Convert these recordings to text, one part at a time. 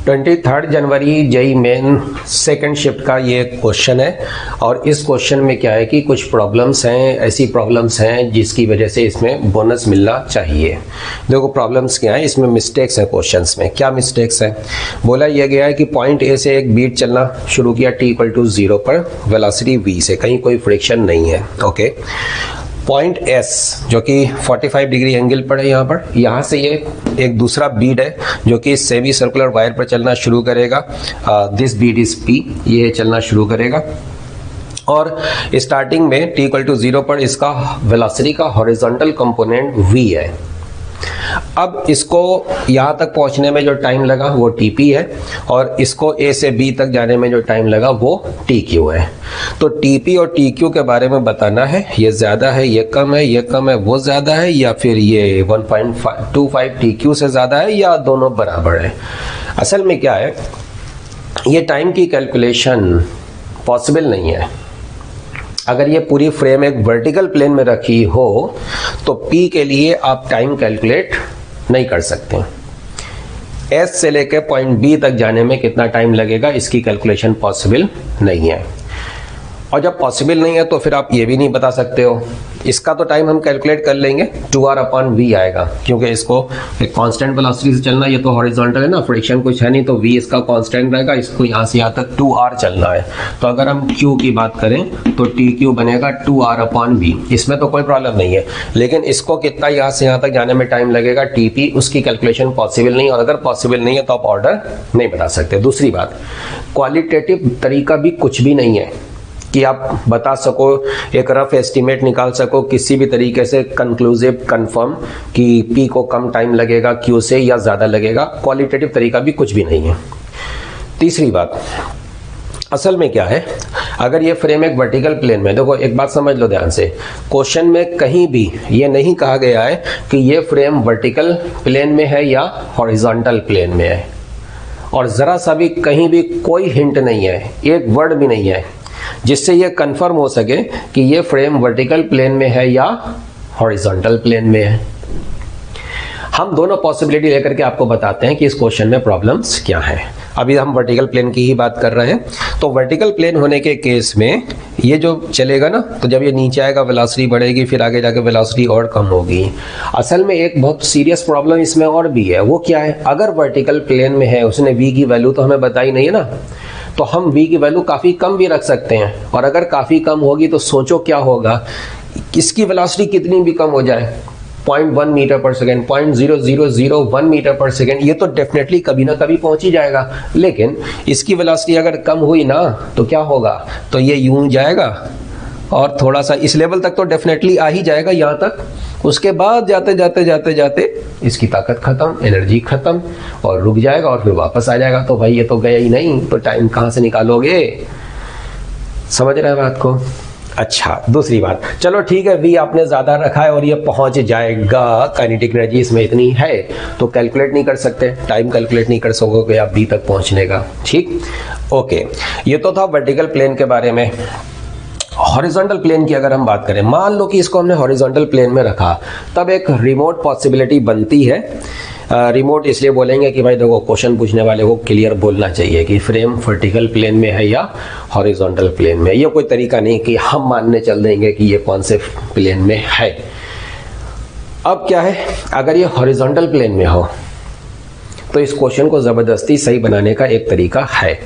23 जनवरी JEE main second shift का ये question है और इस क्वेश्चन में क्या है कि कुछ प्रॉब्लम्स हैं, ऐसी प्रॉब्लम्स हैं जिसकी वजह से इसमें बोनस मिलना चाहिए। देखो प्रॉब्लम्स क्या है, इसमें मिस्टेक्स हैं। क्वेश्चंस में क्या मिस्टेक्स हैं, बोला यह गया है कि पॉइंट ए से एक बीट चलना शुरू किया t=0 पर वेलोसिटी v से, कहीं कोई फ्रिक्शन नहीं है। ओके, पॉइंट S जो कि 45 डिग्री एंगल पर है, यहाँ से ये एक दूसरा बीड है जो कि सेमी सर्कुलर वायर पर चलना शुरू करेगा। दिस बीड इज P, ये चलना शुरू करेगा और स्टार्टिंग में t=0 पर इसका वेलोसिटी का हॉरिजॉन्टल कंपोनेंट v है। अब इसको यहाँ तक पहुँचने में जो टाइम लगा वो TP है और इसको A से B तक जाने में जो टाइम लगा वो TQ है। तो TP और TQ के बारे में बताना है, ये ज़्यादा है, ये कम है, ये कम है, वो ज़्यादा है, या फिर ये 1.25 TQ से ज़्यादा है, या दोनों बराबर है। असल में क्या है, ये टाइम की कैलकुलेशन पॉसिबल नहीं है। अगर ये पूरी फ्रेम एक वर्टिकल प्लेन में रखी हो तो P के लिए आप टाइम कैलकुलेट नहीं कर सकते। S से लेकर पॉइंट B तक जाने में कितना टाइम लगेगा, इसकी कैलकुलेशन पॉसिबल नहीं है। और जब पॉसिबल नहीं है तो फिर आप ये भी नहीं बता सकते हो। इसका तो टाइम हम कैलकुलेट कर लेंगे, 2r/v आएगा, क्योंकि इसको एक कांस्टेंट वेलोसिटी से चलना, ये तो हॉरिजॉन्टल है ना, फ्रिक्शन कुछ है नहीं, तो v इसका कांस्टेंट रहेगा, इसको यहाँ से यहाँ तक 2r चलना है। तो अगर हम q की बात करें तो tq बनेगा 2r/v, इसमें तो कोई प्रॉब्लम नहीं है। लेकिन इसको कितना यहाँ से यहाँ तक जाने में टाइम लगेगा tp, उसकी कैलकुलेशन पॉसिबल नहीं, और अगर पॉसिबल नहीं है तो आप ऑर्डर नहीं बता सकते। दूसरी बात, क्वालिटेटिव तरीका भी कुछ भी नहीं है कि आप बता सको, एक रफ एस्टिमेट निकाल सको किसी भी तरीके से कंक्लूसिव कंफर्म कि P को कम टाइम लगेगा Q से या ज़्यादा लगेगा, क्वालिटेटिव तरीका भी कुछ भी नहीं है। तीसरी बात, असल में क्या है, अगर ये फ्रेम एक वर्टिकल प्लेन में, देखो एक बात समझ लो ध्यान से, क्वेश्चन में कहीं भी ये नहीं कहा गया है कि ये फ्रेम वर्टिकल प्लेन में है या हॉरिजॉन्टल प्लेन में है, और ज़रा सा भी कहीं भी कोई हिंट नहीं है, एक वर्ड भी नहीं है जिससे ये कंफर्म हो सके कि ये फ्रेम वर्टिकल प्लेन में है या हॉरिजॉन्टल प्लेन में है। हम दोनों पॉसिबिलिटी लेकर के आपको बताते हैं कि इस क्वेश्चन में प्रॉब्लम्स क्या हैं। अभी हम वर्टिकल प्लेन की ही बात कर रहे हैं, तो वर्टिकल प्लेन होने के केस में ये जो चलेगा ना, तो जब ये नीचे आएगा वेलोसिटी बढ़ेगी, फिर आगे जाके वेलोसिटी और कम होगी। असल में एक बहुत सीरियस प्रॉब्लम इसमें और भी है, वो क्या है, अगर वर्टिकल प्लेन में है, उसने v की वैल्यू तो हमें बताई नहीं है ना, तो हम v की वैल्यू काफ़ी कम भी रख सकते हैं, और अगर काफ़ी कम होगी तो सोचो क्या होगा, इसकी वेलोसिटी कितनी भी कम हो जाए, 0.1 मीटर पर सेकेंड, 0.0001 मीटर पर सेकेंड, ये तो डेफिनेटली कभी ना कभी पहुंच ही जाएगा। लेकिन इसकी वेलोसिटी अगर कम हुई ना तो क्या होगा, तो ये यूं जाएगा और थोड़ा सा इस लेवल तक तो डेफिनेटली आ ही जाएगा यहाँ तक, उसके बाद जाते जाते जाते जाते इसकी ताकत खत्म, एनर्जी खत्म, और रुक जाएगा और फिर वापस आ जाएगा। तो भाई ये तो गया ही नहीं, तो टाइम कहाँ से निकालोगे, समझ रहे हैं बात को। अच्छा, दूसरी बात, चलो ठीक है, v आपने ज्यादा रखा है और ये पहुंच जाएगा, काइनेटिक एनर्जी इसमें इतनी है, तो कैलकुलेट नहीं कर सकते, टाइम कैलकुलेट नहीं कर सकोगे आप v तक पहुंचने का। ठीक, ओके, ये तो था वर्टिकल प्लेन के बारे में। हॉरिजॉन्टल प्लेन की अगर हम बात करें, मान लो कि इसको हमने हॉरिजॉन्टल प्लेन में रखा, तब एक रिमोट पॉसिबिलिटी बनती है। रिमोट इसलिए बोलेंगे कि भाई देखो, क्वेश्चन पूछने वाले को क्लियर बोलना चाहिए कि फ्रेम वर्टिकल प्लेन में है या हॉरिजॉन्टल प्लेन में। ये कोई तरीका नहीं कि हम मानने चल देंगे कि ये कौन से प्लेन में है। अब क्या है, अगर ये हॉरिजॉन्टल प्लेन में हो तो इस क्वेश्चन को ज़बरदस्ती सही बनाने का एक तरीका है,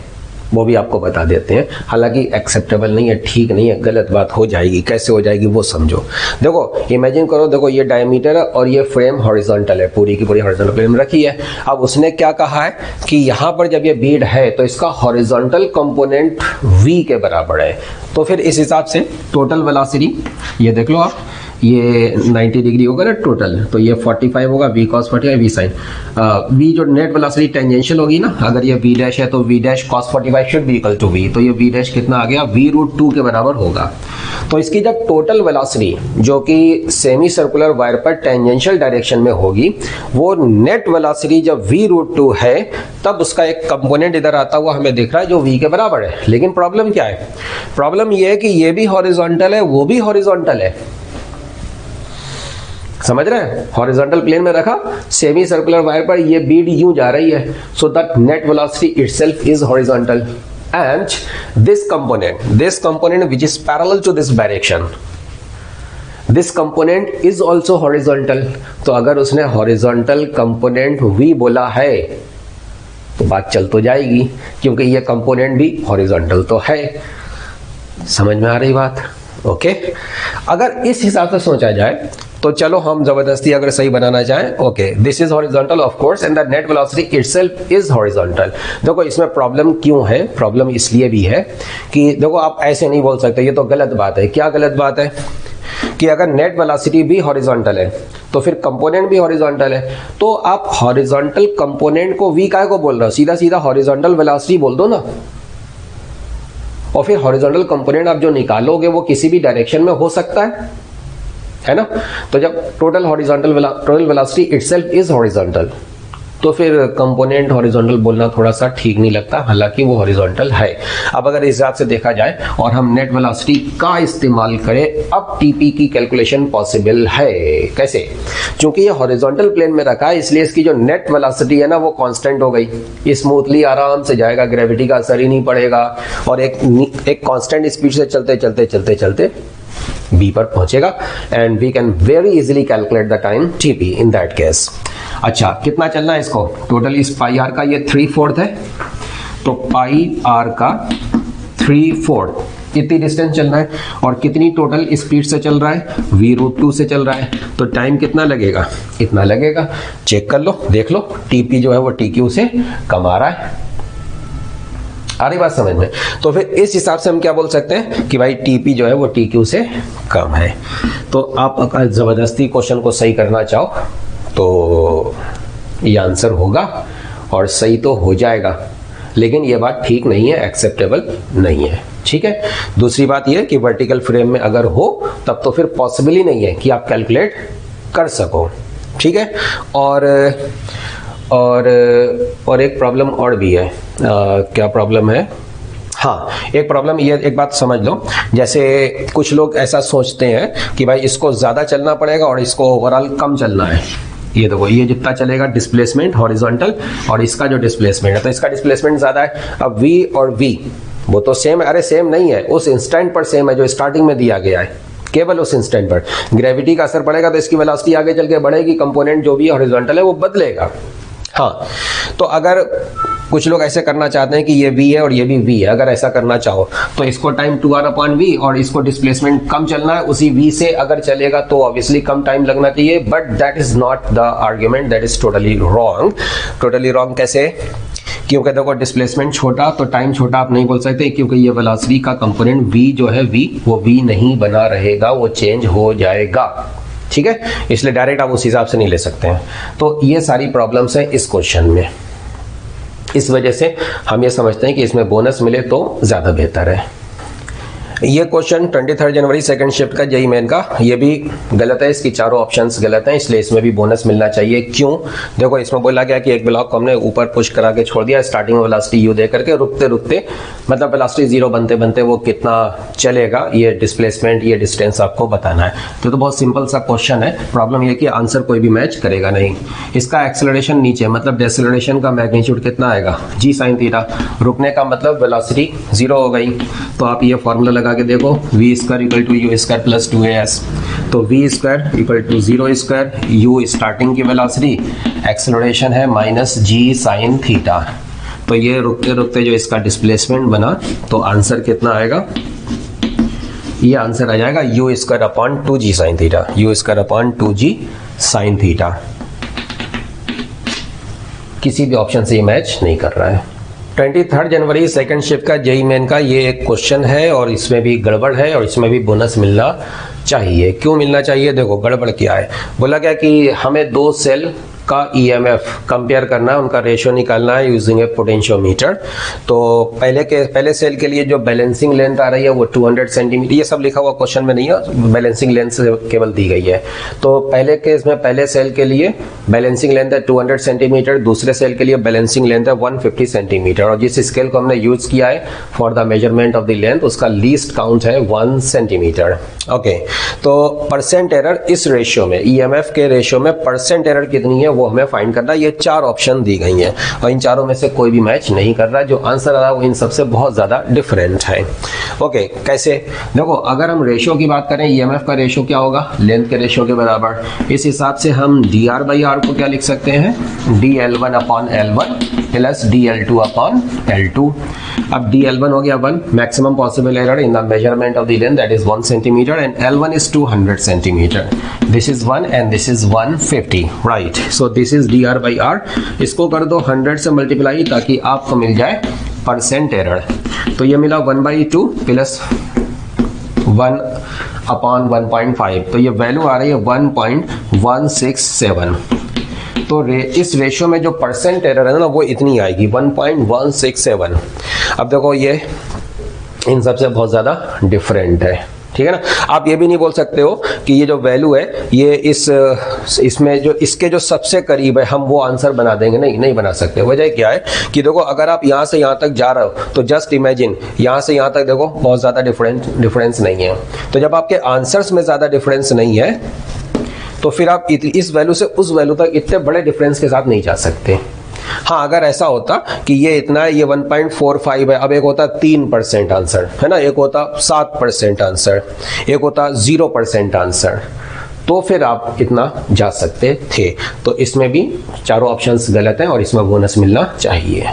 वो भी आपको बता देते हैं। हालांकि एक्सेप्टेबल नहीं है, ठीक नहीं है, गलत बात हो जाएगी। कैसे हो जाएगी वो समझो। देखो इमेजिन करो, देखो ये डायमीटर है और ये फ्रेम हॉरिजॉन्टल है, पूरी की पूरी हॉरिजॉन्टल प्लेन में रखी है। अब उसने क्या कहा है कि यहाँ पर जब ये बीड है तो इसका हॉरिजॉन्टल कंपोनेंट v के बराबर है। तो फिर इस हिसाब से टोटल वेलोसिटी, ये देख लो आप, ये 90 डिग्री होगा ना टोटल, तो ये 45 होगा, v cos 45 v sin, v जो नेट वेलोसिटी टेंजेंशियल होगी ना, अगर ये v डैश है तो v dash cos 45 should be equal to v, तो ये v डैश कितना आ गया, v√2 के बराबर होगा। तो इसकी जब टोटल वेलोसिटी जो कि सेमी सर्कुलर वायर पर टेंजेंशियल डायरेक्शन में होगी, वो नेट वेलोसिटी जब v√2 है, तब उसका एक कंपोनेंट इधर आता हुआ हमें दिख रहा है जो v के बराबर है। लेकिन प्रॉब्लम क्या है, प्रॉब्लम ये है कि ये भी हॉरिजॉन्टल है, वो भी हॉरिजॉन्टल है। समझ रहे हैं? हॉरिजॉन्टल प्लेन में रखा, सेमी सर्कुलर वायर पर ये बीड यूं जा रही है, so that net velocity itself is horizontal and this component which is parallel to this direction, this component is also horizontal. तो अगर उसने horizontal component v बोला है तो बात चल तो जाएगी, क्योंकि ये component भी horizontal तो है। समझ में आ रही बात? ओके अगर इस हिसाब से सोचा जाए तो चलो हम जबरदस्ती अगर सही बनाना चाहें, okay this is horizontal of course and the net velocity itself is horizontal. देखो इसमें प्रॉब्लम क्यों है, प्रॉब्लम इसलिए भी है कि देखो आप ऐसे नहीं बोल सकते, ये तो गलत बात है। क्या गलत बात है? कि अगर नेट वेलोसिटी भी हॉरिजॉन्टल है तो फिर कंपोनेंट भी हॉरिजॉन्टल है, तो आप हॉरिजॉन्टल कंपोनेंट को वी काहे को बोल रहे हो? सीधा सीधा हॉरिजॉन्टल वेलोसिटी बोल दो ना, और फिर हॉरिजॉन्टल कंपोनेंट आप जो निकालोगे वो किसी भी डायरेक्शन में हो सकता है ना? तो जब total velocity itself is horizontal तो फिर कंपोनेंट हॉरिजॉन्टल बोलना थोड़ा सा ठीक नहीं लगता, हालांकि वो हॉरिजॉन्टल है। अब अगर इस हिसाब से देखा जाए और हम नेट वेलोसिटी का इस्तेमाल करें, अब टीपी की कैलकुलेशन पॉसिबल है। कैसे? क्योंकि ये हॉरिजॉन्टल प्लेन में रखा है, इसलिए इसकी जो नेट वेलोसिटी है ना वो कांस्टेंट हो गई, ये स्मूथली आराम से जाएगा, ग्रेविटी का असर ही नहीं पड़ेगा और एक कांस्टेंट स्पीड से चलते चलते चलते चलते बी पर पहुंचेगा and we can very easily calculate the time TP in that case. अच्छा कितना चलना है इसको? टोटल इस पाई आर का ये 3/4 है, तो पाई आर का 3/4 कितनी डिस्टेंस चलना है और कितनी टोटल स्पीड से चल रहा है? v√2 से चल रहा है, तो टाइम कितना लगेगा? इतना लगेगा। चेक कर लो, देख लो, टीपी जो है वो टीक्यू से कम आ रहा है। आ रही बात समझ में? तो फिर इस हिसाब से हम क्या बोल सकते हैं कि भाई टीपी जो है वो टीक्यू से कम है। तो आप अगर जबरदस्ती क्वेश्चन को सही करना चाहो तो ये आंसर होगा और सही तो हो जाएगा, लेकिन ये बात ठीक नहीं है, एक्सेप्टेबल नहीं है। ठीक है, दूसरी बात ये कि वर्टिकल फ्रेम में अगर हो तब तो फिर पॉसिबल ही नहीं है कि आप कैलकुलेट कर सको। ठीक है, और एक प्रॉब्लम और भी है। क्या प्रॉब्लम है? हाँ, एक प्रॉब्लम ये, एक बात समझ लो, जैसे कुछ लोग ऐसा सोचते हैं कि भाई इसको ज़्यादा चलना पड़ेगा और इसको ओवरऑल कम चलना है। ये देखो, ये जितना चलेगा डिस्प्लेसमेंट हॉरिजॉन्टल और इसका जो डिस्प्लेसमेंट है, तो इसका डिस्प्लेसमेंट ज़्यादा है। अब v और v वो तो सेम है, अरे सेम नहीं है, उस इंस्टेंट पर सेम है जो स्टार्टिंग में दिया गया है, केवल उस इंस्टेंट पर। ग्रेविटी का असर पड़ेगा तो इसकी वेलोसिटी आगे चल के बढ़ेगी, कंपोनेंट जो भी हॉरिजॉन्टल है वो बदलेगा। हाँ, तो अगर कुछ लोग ऐसे करना चाहते हैं कि ये v है और ये भी v है, अगर ऐसा करना चाहो तो इसको टाइम 2r/v और इसको डिस्प्लेसमेंट कम चलना है, उसी v से अगर चलेगा तो ऑब्वियसली कम टाइम लगना चाहिए, but that is not the argument, that is totally wrong. Totally wrong कैसे? क्योंकि देखो डिस्प्लेसमेंट छोटा तो टाइम छोटा आप नहीं बोल सकते, क्योंकि ये वेलोसिटी का कंपोनेंट v जो है v वो v नहीं बना रहेगा, वो चेंज हो जाएगा। ठीक है, इसलिए डायरेक्ट आप उस हिसाब से नहीं ले सकते हैं। तो ये सारी प्रॉब्लम्स हैं इस क्वेश्चन में, इस वजह से हम ये समझते हैं कि इसमें बोनस मिले तो ज़्यादा बेहतर है। ये क्वेश्चन 23 जनवरी सेकंड शिफ्ट का जेईई मेन का, ये भी गलत है, इसकी चारों ऑप्शंस गलत हैं, इसलिए इसमें भी बोनस मिलना चाहिए। क्यों? देखो इसमें बोला गया कि एक ब्लॉक को हमने ऊपर पुश करा के छोड़ दिया, स्टार्टिंग में वेलोसिटी यू दे करके, रुकते रुकते मतलब वेलोसिटी 0 बनते बनते वो कितना चलेगा, ये डिस्प्लेसमेंट, ये डिस्टेंस आपको बताना है। तो बहुत सिंपल सा क्वेश्चन है। प्रॉब्लम ये कि आंसर कोई भी मैच करेगा नहीं। इसका एक्सेलरेशन नीचे, मतलब डेसेलरेशन का मैग्नीट्यूड कितना आएगा? g sin theta. रुकने का मतलब वेलोसिटी 0 हो गई, तो आप ये फॉर्मूला लगा के देखो, v square equal to u square plus 2as। तो v square equal to 0 square, u starting की वेलोसिटी, एक्सेलरेशन है माइनस g sin थीटा। तो ये रुकते रुकते जो इसका डिस्प्लेसमेंट बना, तो आंसर कितना आएगा? ये आंसर आ जाएगा u square upon 2g sin theta, u square upon 2g sin theta. किसी भी ऑप्शन से ये मैच नहीं कर रहा है। 23 जनवरी सेकंड शिफ्ट का जेईई मेन का ये एक क्वेश्चन है और इसमें भी गड़बड़ है और इसमें भी बोनस मिलना चाहिए। क्यों मिलना चाहिए? देखो गड़बड़ क्या है, बोला गया कि हमें 2 सेल का ईएमएफ कंपेयर करना है, उनका रेशियो निकालना है यूजिंग ए पोटेंशियोमीटर। तो पहले सेल के लिए जो बैलेंसिंग लेंथ आ रही है वो 200 सेंटीमीटर, ये सब लिखा हुआ क्वेश्चन में नहीं है, बैलेंसिंग लेंथ से केवल दी गई है। तो पहले केस में पहले सेल के लिए बैलेंसिंग लेंथ है 200 सेंटीमीटर, दूसरे सेल के लिए बैलेंसिंग लेंथ है 150 सेंटीमीटर, और जिस स्केल को हमने यूज किया है for the measurement of the length उसका लीस्ट काउंट है 1 सेंटीमीटर। ओके, तो परसेंट एरर इस रेशियो में, ईएमएफ के रेशियो में परसेंट एरर कितनी है वो हमें फाइंड करना है। ये 4 ऑप्शन दी गई हैं और इन चारों में से कोई भी मैच नहीं कर रहा है, जो आंसर आ रहा है वो इन सबसे बहुत ज्यादा डिफरेंट है। ओके, कैसे? देखो, अगर हम रेशियो की बात करें, ईएमएफ का रेशियो क्या होगा? लेंथ के रेशियो के बराबर। इस हिसाब से हम dr बाई आर को क्या लिख सकते हैं? dl1 upon L1 plus dl2 upon L2। अब dl1 हो गया 1, maximum possible error in the measurement of the length, that is 1 centimetre, and L1 is 200 centimetre. This is 1 and this is 150, right? So this is dr by R. इसको कर दो 100 से multiply ताकि आपको मिल जाए परसेंट एरर। तो ये मिला 1/2 प्लस 1 अपॉन 1.5, तो ये वैल्यू आ रही है 1.167। तो इस रेशियो में जो परसेंट एरर है ना वो इतनी आएगी 1.167। अब देखो ये इन सबसे बहुत ज़्यादा डिफरेंट है, ठीक है ना। आप ये भी नहीं बोल सकते हो कि ये जो वैल्यू है ये इसमें जो इसके जो सबसे करीब है हम वो आंसर बना देंगे, नहीं बना सकते। वजह क्या है कि देखो, अगर आप यहाँ से यहाँ तक जा रहे हो तो जस्ट इमेजिन यहाँ से यहाँ तक देखो बहुत ज़्यादा डिफरेंस नहीं है। तो जब आपके आंसर्स में ज़्यादा डिफरेंस नहीं है तो फिर आप इस वैल्यू से उस वैल्यू तक इतने बड़े डिफरेंस के साथ नहीं जा सकते। हाँ, अगर ऐसा होता कि ये इतना है, ये 1.45 है, अब एक होता 3% आंसर, है ना, एक होता 7% आंसर, एक होता 0% आंसर, तो फिर आप इतना जा सकते थे। तो इसमें भी चारों ऑप्शंस गलत हैं और इसमें बोनस मिलना चाहिए।